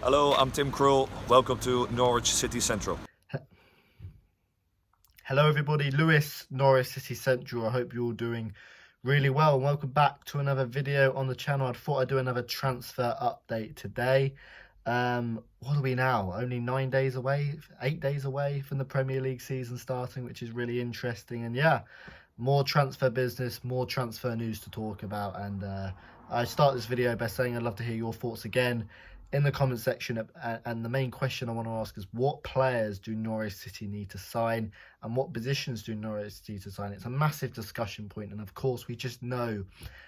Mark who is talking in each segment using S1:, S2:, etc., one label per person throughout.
S1: Hello, I'm Tim Krul. Welcome to Norwich City Central.
S2: Hello, everybody. Lewis, Norwich City Central. I hope you're all doing really well. And welcome back to another video on the channel. I thought I'd do another transfer update today. What are we now? Only 9 days away, 8 days away from the Premier League season starting, which is really interesting. And yeah, more transfer business, more transfer news to talk about. And I start this video by saying I'd love to hear your thoughts again in the comment section. And the main question I want to ask is, what players do Norwich City need to sign, and what positions do Norwich City to sign? It's a massive discussion point, and of course we just know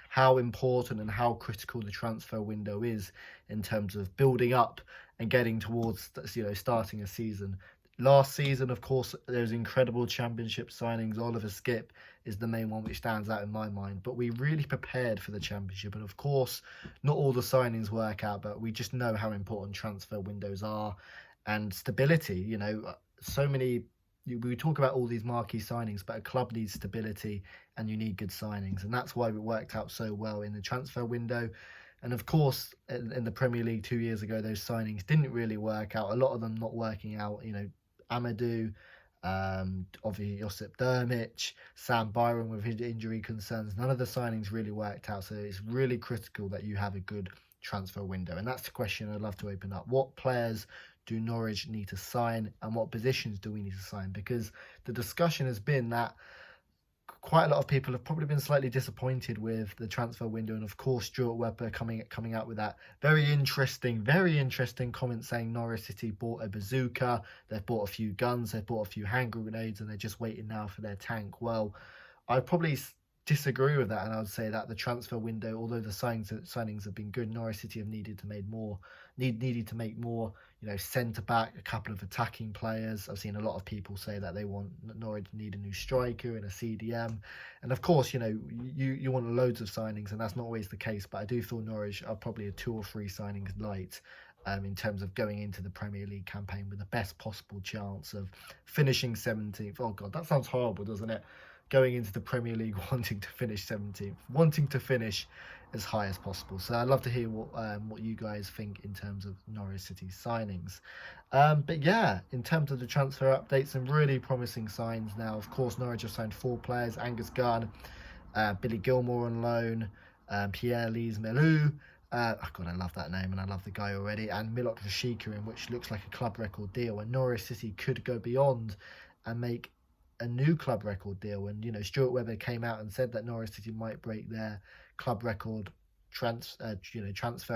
S2: how important and how critical the transfer window is in terms of building up and getting towards, starting a season. Last season, of course, there was incredible championship signings. Oliver Skip is the main one which stands out in my mind. But we really prepared for the championship. And of course, not all the signings work out, but we just know how important transfer windows are and stability. So many, we talk about all these marquee signings, but a club needs stability and you need good signings. And that's why it worked out so well in the transfer window. And of course, in the Premier League 2 years ago, those signings didn't really work out. A lot of them not working out, Amadou, obviously Josip Dermic, Sam Byron with his injury concerns. None of the signings really worked out, so it's really critical that you have a good transfer window. And that's the question I'd love to open up. What players do Norwich need to sign, and what positions do we need to sign? Because the discussion has been that quite a lot of people have probably been slightly disappointed with the transfer window, and of course Stuart Webber coming out with that very interesting comment saying Norwich City bought a bazooka, they've bought a few guns, they've bought a few hand grenades, and they're just waiting now for their tank. Well, I probably disagree with that, and I would say that the transfer window, although the signings have been good, Norwich City have needed to make more. Centre back, a couple of attacking players. I've seen a lot of people say that they want Norwich need a new striker and a CDM, and of course, you want loads of signings, and that's not always the case. But I do feel Norwich are probably a 2 or 3 signings light. In terms of going into the Premier League campaign with the best possible chance of finishing 17th. Oh God, that sounds horrible, doesn't it? Going into the Premier League wanting to finish 17th, wanting to finish as high as possible. So I'd love to hear what you guys think in terms of Norwich City signings. But yeah, in terms of the transfer updates, some really promising signs now. Of course, Norwich have signed 4 players: Angus Gunn, Billy Gilmore on loan, Pierre Lise Melou. God, I love that name and I love the guy already. And Milot Rashica, in which looks like a club record deal. And Norwich City could go beyond and make a new club record deal. And Stuart Webber came out and said that Norwich City might break their club record transfer,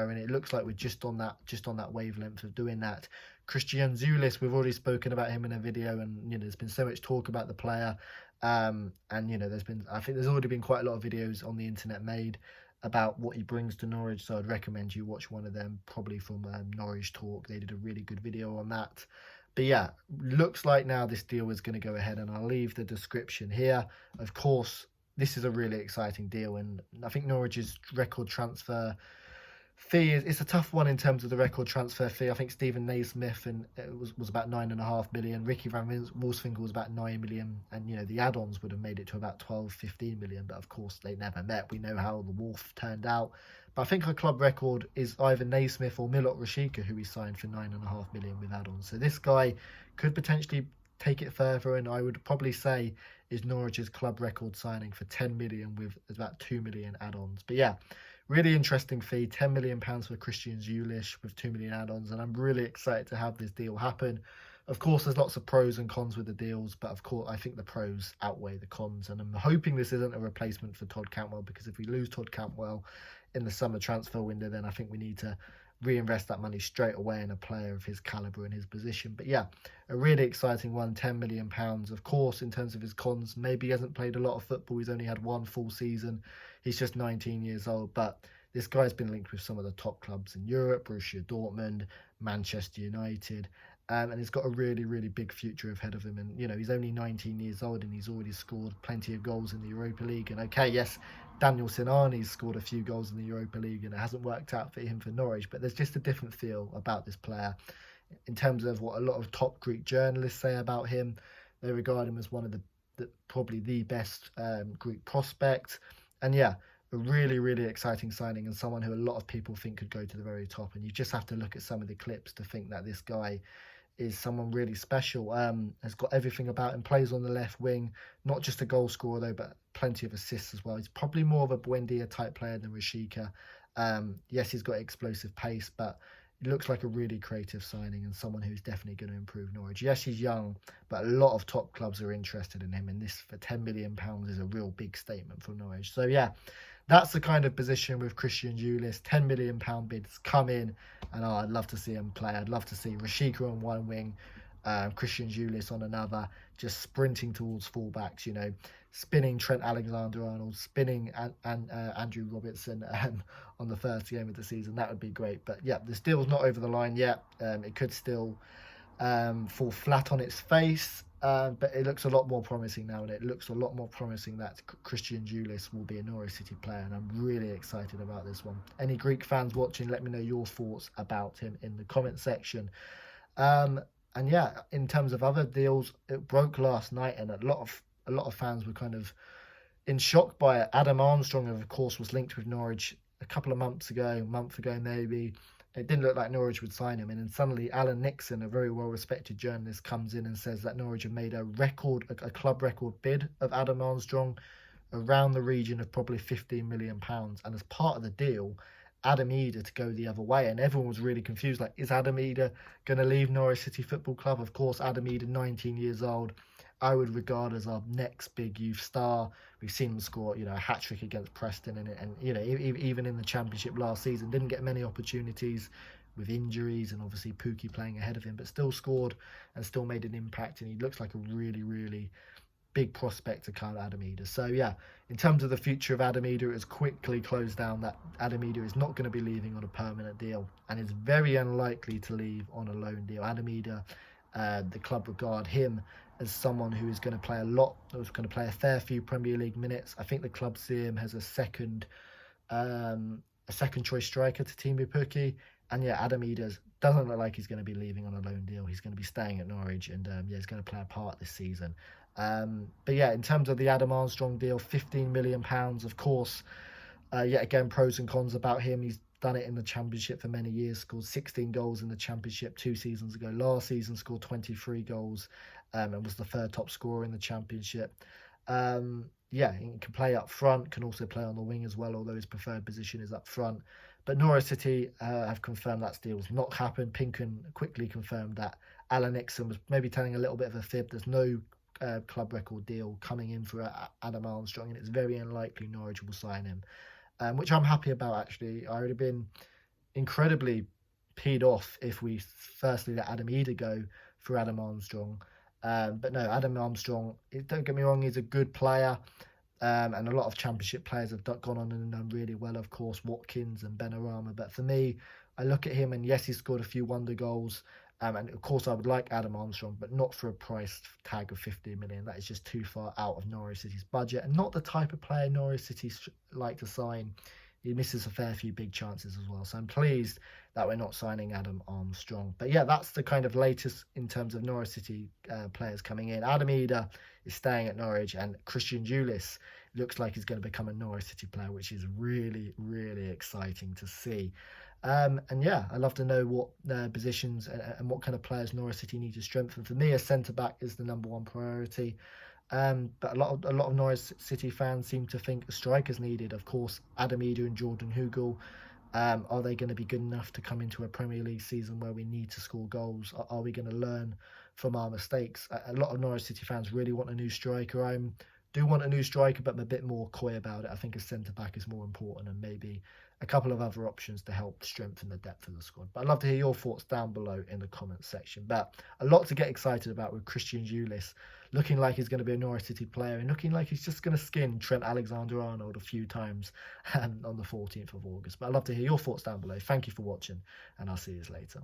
S2: and it looks like we're just on that wavelength of doing that. Christos Tzolis, we've already spoken about him in a video, and there's been so much talk about the player, and I think there's already been quite a lot of videos on the internet made about what he brings to Norwich, so I'd recommend you watch one of them, probably from Norwich Talk. They did a really good video on that. But yeah, looks like now this deal is going to go ahead, and I'll leave the description here. Of course, this is a really exciting deal, and I think Norwich's record transfer fee it's a tough one in terms of the record transfer fee. I think Stephen Naismith and it was about 9.5 million. Ricky Van Wolfswinkel was about 9 million, and the add-ons would have made it to about 12-15 million. But of course, they never met. We know how the Wolf turned out. But I think our club record is either Naismith or Milot Rashica, who we signed for 9.5 million with add-ons. So this guy could potentially take it further, and I would probably say is Norwich's club record signing for 10 million with about 2 million add-ons. But yeah, really interesting fee, £10 million for Christos Tzolis with 2 million add-ons, and I'm really excited to have this deal happen. Of course, there's lots of pros and cons with the deals, but of course, I think the pros outweigh the cons, and I'm hoping this isn't a replacement for Todd Cantwell, because if we lose Todd Cantwell in the summer transfer window, then I think we need to reinvest that money straight away in a player of his calibre and his position. But yeah, a really exciting one, £10 million. Of course, in terms of his cons, maybe he hasn't played a lot of football. He's only had 1 full season. He's just 19 years old, but this guy's been linked with some of the top clubs in Europe: Borussia Dortmund, Manchester United, and he's got a really, really big future ahead of him. And he's only 19 years old, and he's already scored plenty of goals in the Europa League. And okay, yes, Daniel Sinani's scored a few goals in the Europa League, and it hasn't worked out for him for Norwich, but there's just a different feel about this player in terms of what a lot of top Greek journalists say about him. They regard him as one of the probably the best Greek prospect. And yeah, a really, really exciting signing, and someone who a lot of people think could go to the very top. And you just have to look at some of the clips to think that this guy is someone really special. Has got everything about him, plays on the left wing, not just a goal scorer though, but plenty of assists as well. He's probably more of a Buendia type player than Rashica. Yes, he's got explosive pace, but it looks like a really creative signing and someone who's definitely going to improve Norwich. Yes, he's young, but a lot of top clubs are interested in him, and this for £10 million is a real big statement for Norwich. So yeah, that's the kind of position with Christos Tzolis. £10 million bids come in, and I'd love to see him play. I'd love to see Rashica on one wing, Christos Tzolis on another, just sprinting towards fullbacks, spinning Trent Alexander-Arnold, spinning Andrew Robertson on the first game of the season. That would be great. But yeah, this deal's not over the line yet. It could still fall flat on its face. But it looks a lot more promising now, and it looks a lot more promising that Christos Tzolis will be a Norwich City player, and I'm really excited about this one. Any Greek fans watching, let me know your thoughts about him in the comment section. And yeah, in terms of other deals, it broke last night, and a lot of fans were kind of in shock by it. Adam Armstrong, of course, was linked with Norwich a month ago maybe. It didn't look like Norwich would sign him, and then suddenly Alan Nixon, a very well-respected journalist, comes in and says that Norwich have made a club record bid of Adam Armstrong around the region of probably £15 million. And as part of the deal, Adam Idah to go the other way, and everyone was really confused. Like, is Adam Idah going to leave Norwich City Football Club? Of course, Adam Idah, 19 years old, I would regard as our next big youth star. We've seen him score, a hat-trick against Preston, and even in the Championship last season, didn't get many opportunities with injuries and obviously Pukki playing ahead of him, but still scored and still made an impact, and he looks like a really, really big prospect to come, Adam Idah. So yeah, in terms of the future of Adam Idah, it has quickly closed down that Adam Idah is not going to be leaving on a permanent deal, and is very unlikely to leave on a loan deal. Adam Idah, the club regard him as someone who is going to play who's going to play a fair few Premier League minutes. I think the club see him as a second choice striker to Teemu Pukki. And yeah, Adam Idah doesn't look like he's going to be leaving on a loan deal. He's going to be staying at Norwich, and he's going to play a part this season. But yeah, in terms of the Adam Armstrong deal, £15 million, of course, yet again, pros and cons about him. He's done it in the Championship for many years, scored 16 goals in the Championship 2 seasons ago. Last season scored 23 goals and was the third top scorer in the Championship. Yeah, he can play up front, can also play on the wing as well, although his preferred position is up front. But Norwich City have confirmed that deal's not happened. Pinken quickly confirmed that Alan Nixon was maybe telling a little bit of a fib. There's no club record deal coming in for Adam Armstrong, and it's very unlikely Norwich will sign him, which I'm happy about, actually. I would have been incredibly peed off if we firstly let Adam Idah go for Adam Armstrong. But no, Adam Armstrong, don't get me wrong, he's a good player. And a lot of Championship players have gone on and done really well, of course, Watkins and Benrahma. But for me, I look at him, and yes, he's scored a few wonder goals. And of course, I would like Adam Armstrong, but not for a price tag of 15 million. That is just too far out of Norwich City's budget, and not the type of player Norwich City like to sign. He misses a fair few big chances as well. So I'm pleased that we're not signing Adam Armstrong. But yeah, that's the kind of latest in terms of Norwich City players coming in. Adam Idah is staying at Norwich, and Christos Tzolis looks like he's going to become a Norwich City player, which is really, really exciting to see. And yeah, I'd love to know what positions and what kind of players Norwich City need to strengthen. For me, a centre-back is the number one priority. But a lot of Norwich City fans seem to think a striker's needed. Of course, Adam Idah and Jordan Hugill, are they going to be good enough to come into a Premier League season where we need to score goals? Are we going to learn from our mistakes? A lot of Norwich City fans really want a new striker. I do want a new striker, but I'm a bit more coy about it. I think a centre-back is more important, and maybe a couple of other options to help strengthen the depth of the squad. But I'd love to hear your thoughts down below in the comments section. But a lot to get excited about with Christos Tzolis, looking like he's going to be a Norwich City player, and looking like he's just going to skin Trent Alexander-Arnold a few times on the 14th of August. But I'd love to hear your thoughts down below. Thank you for watching, and I'll see you later.